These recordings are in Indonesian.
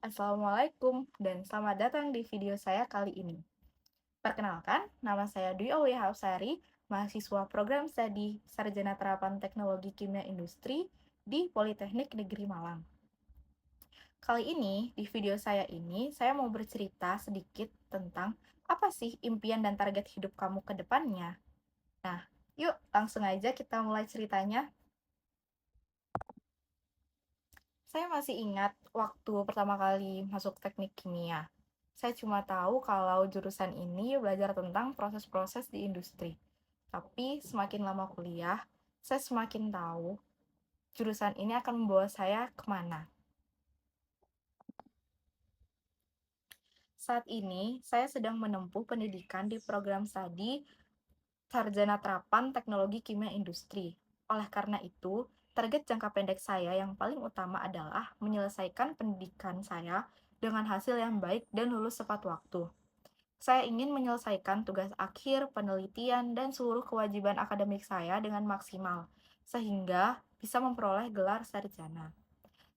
Assalamualaikum dan selamat datang di video saya kali ini. Perkenalkan, nama saya Dwi Aulia Hapsari, mahasiswa program studi Sarjana Terapan Teknologi Kimia Industri di Politeknik Negeri Malang. Kali ini, di video saya mau bercerita sedikit tentang apa sih impian dan target hidup kamu ke depannya. Nah, yuk langsung aja kita mulai ceritanya. Saya masih ingat waktu pertama kali masuk teknik kimia. Saya cuma tahu kalau jurusan ini belajar tentang proses-proses di industri. Tapi semakin lama kuliah, saya semakin tahu jurusan ini akan membawa saya kemana. Saat ini, saya sedang menempuh pendidikan di program studi Sarjana Terapan Teknologi Kimia Industri. Oleh karena itu, target jangka pendek saya yang paling utama adalah menyelesaikan pendidikan saya dengan hasil yang baik dan lulus tepat waktu. Saya ingin menyelesaikan tugas akhir, penelitian, dan seluruh kewajiban akademik saya dengan maksimal, sehingga bisa memperoleh gelar sarjana.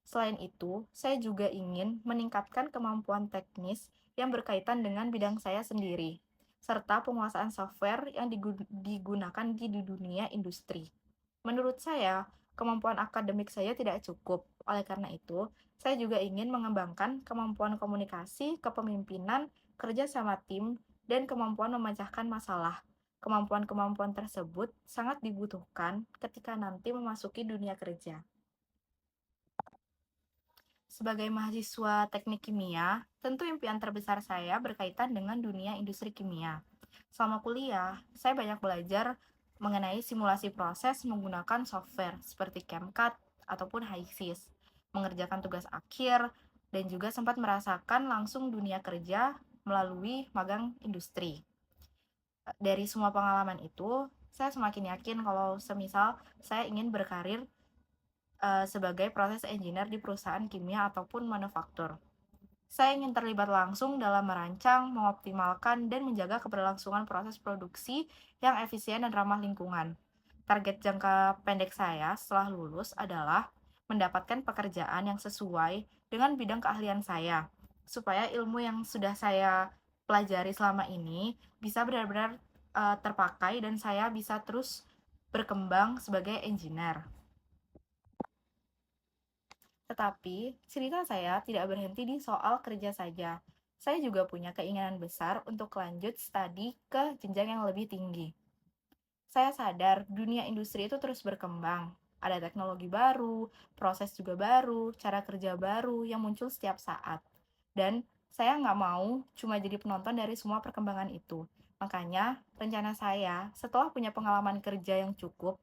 Selain itu, saya juga ingin meningkatkan kemampuan teknis yang berkaitan dengan bidang saya sendiri, serta penguasaan software yang digunakan di dunia industri. Menurut saya, kemampuan akademik saya tidak cukup. Oleh karena itu, saya juga ingin mengembangkan kemampuan komunikasi, kepemimpinan, kerja sama tim, dan kemampuan memecahkan masalah. Kemampuan-kemampuan tersebut sangat dibutuhkan ketika nanti memasuki dunia kerja. Sebagai mahasiswa teknik kimia, tentu impian terbesar saya berkaitan dengan dunia industri kimia. Selama kuliah, saya banyak belajar mengenai simulasi proses menggunakan software seperti CAMCAD ataupun HiSys, mengerjakan tugas akhir, dan juga sempat merasakan langsung dunia kerja melalui magang industri. Dari semua pengalaman itu, saya semakin yakin kalau semisal saya ingin berkarir sebagai proses engineer di perusahaan kimia ataupun manufaktur. Saya ingin terlibat langsung dalam merancang, mengoptimalkan, dan menjaga keberlangsungan proses produksi yang efisien dan ramah lingkungan. Target jangka pendek saya setelah lulus adalah mendapatkan pekerjaan yang sesuai dengan bidang keahlian saya, supaya ilmu yang sudah saya pelajari selama ini bisa benar-benar terpakai dan saya bisa terus berkembang sebagai engineer. Tetapi, cerita saya tidak berhenti di soal kerja saja. Saya juga punya keinginan besar untuk lanjut studi ke jenjang yang lebih tinggi. Saya sadar dunia industri itu terus berkembang. Ada teknologi baru, proses juga baru, cara kerja baru yang muncul setiap saat. Dan saya nggak mau cuma jadi penonton dari semua perkembangan itu. Makanya, rencana saya setelah punya pengalaman kerja yang cukup,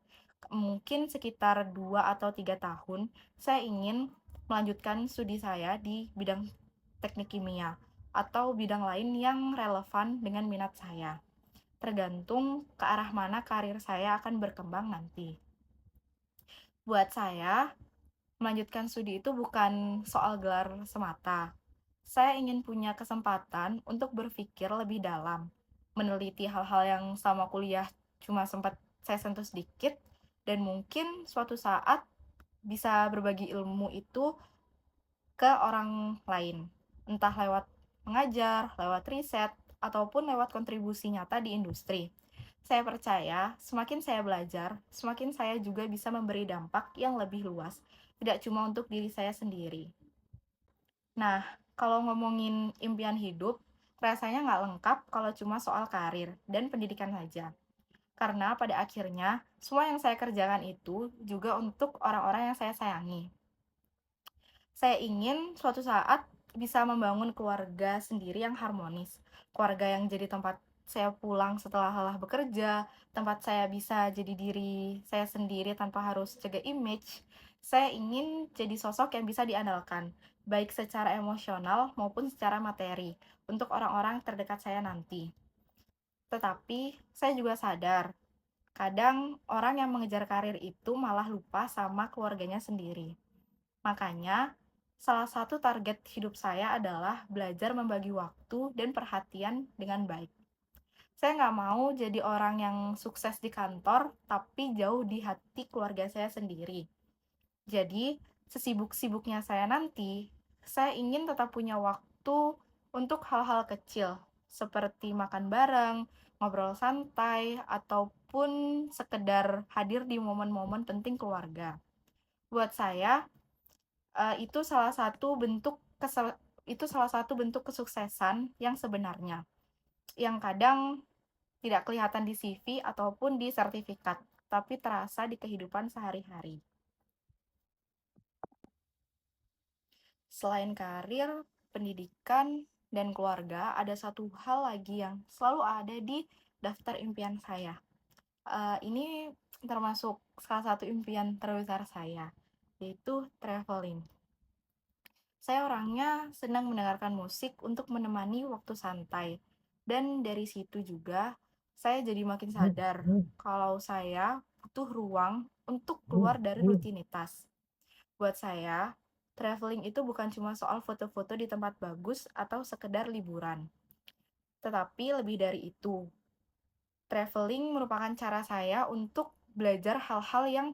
mungkin sekitar 2 atau 3 tahun, saya ingin melanjutkan studi saya di bidang teknik kimia atau bidang lain yang relevan dengan minat saya. Tergantung ke arah mana karir saya akan berkembang nanti. Buat saya, melanjutkan studi itu bukan soal gelar semata. Saya ingin punya kesempatan untuk berpikir lebih dalam, meneliti hal-hal yang sama kuliah cuma sempat saya sentuh sedikit, dan mungkin suatu saat bisa berbagi ilmu itu ke orang lain, entah lewat mengajar, lewat riset, ataupun lewat kontribusi nyata di industri. Saya percaya, semakin saya belajar, semakin saya juga bisa memberi dampak yang lebih luas, tidak cuma untuk diri saya sendiri. Nah, kalau ngomongin impian hidup, rasanya nggak lengkap kalau cuma soal karir dan pendidikan saja. Karena pada akhirnya, semua yang saya kerjakan itu juga untuk orang-orang yang saya sayangi. Saya ingin suatu saat bisa membangun keluarga sendiri yang harmonis. Keluarga yang jadi tempat saya pulang setelah lelah bekerja, tempat saya bisa jadi diri saya sendiri tanpa harus jaga image. Saya ingin jadi sosok yang bisa diandalkan, baik secara emosional maupun secara materi, untuk orang-orang terdekat saya nanti. Tetapi, saya juga sadar, kadang orang yang mengejar karir itu malah lupa sama keluarganya sendiri. Makanya, salah satu target hidup saya adalah belajar membagi waktu dan perhatian dengan baik. Saya nggak mau jadi orang yang sukses di kantor, tapi jauh di hati keluarga saya sendiri. Jadi, sesibuk-sibuknya saya nanti, Saya ingin tetap punya waktu untuk hal-hal kecil, seperti makan bareng, ngobrol santai, ataupun sekedar hadir di momen-momen penting keluarga. Buat saya, itu salah satu bentuk kesuksesan yang sebenarnya, yang kadang tidak kelihatan di CV ataupun di sertifikat, tapi terasa di kehidupan sehari-hari. Selain karir, pendidikan, dan keluarga, ada satu hal lagi yang selalu ada di daftar impian saya. Ini termasuk salah satu impian terbesar saya, yaitu traveling. Saya orangnya senang mendengarkan musik untuk menemani waktu santai. Dan dari situ juga saya jadi makin sadar kalau saya butuh ruang untuk keluar dari rutinitas. Buat saya, traveling itu bukan cuma soal foto-foto di tempat bagus atau sekedar liburan. Tetapi lebih dari itu, traveling merupakan cara saya untuk belajar hal-hal yang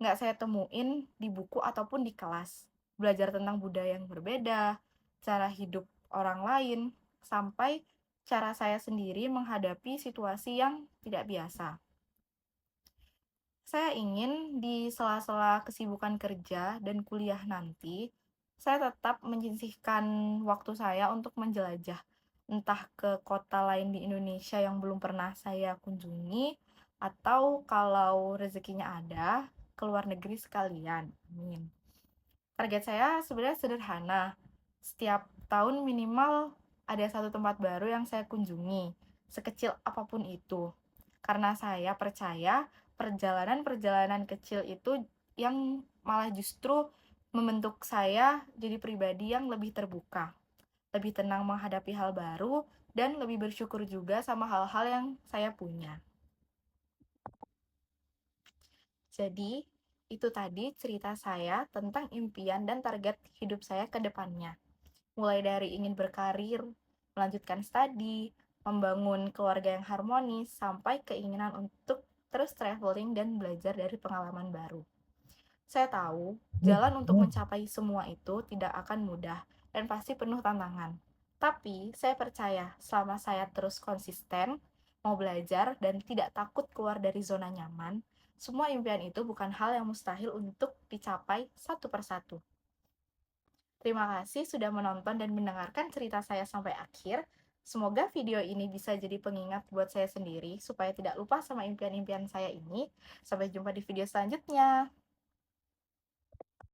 nggak saya temuin di buku ataupun di kelas. Belajar tentang budaya yang berbeda, cara hidup orang lain, sampai cara saya sendiri menghadapi situasi yang tidak biasa. Saya ingin di sela-sela kesibukan kerja dan kuliah nanti, saya tetap menyisihkan waktu saya untuk menjelajah, entah ke kota lain di Indonesia yang belum pernah saya kunjungi, atau kalau rezekinya ada, ke luar negeri sekalian. Amin. Target saya sebenarnya sederhana. Setiap tahun minimal ada satu tempat baru yang saya kunjungi, sekecil apapun itu. Karena saya percaya perjalanan-perjalanan kecil itu yang malah justru membentuk saya jadi pribadi yang lebih terbuka, lebih tenang menghadapi hal baru, dan lebih bersyukur juga sama hal-hal yang saya punya. Jadi, itu tadi cerita saya tentang impian dan target hidup saya ke depannya. Mulai dari ingin berkarir, melanjutkan studi, membangun keluarga yang harmonis, sampai keinginan untuk terus traveling dan belajar dari pengalaman baru. Saya tahu, jalan untuk mencapai semua itu tidak akan mudah dan pasti penuh tantangan. Tapi, saya percaya selama saya terus konsisten, mau belajar, dan tidak takut keluar dari zona nyaman, semua impian itu bukan hal yang mustahil untuk dicapai satu persatu. Terima kasih sudah menonton dan mendengarkan cerita saya sampai akhir. Semoga video ini bisa jadi pengingat buat saya sendiri supaya tidak lupa sama impian-impian saya ini. Sampai jumpa di video selanjutnya.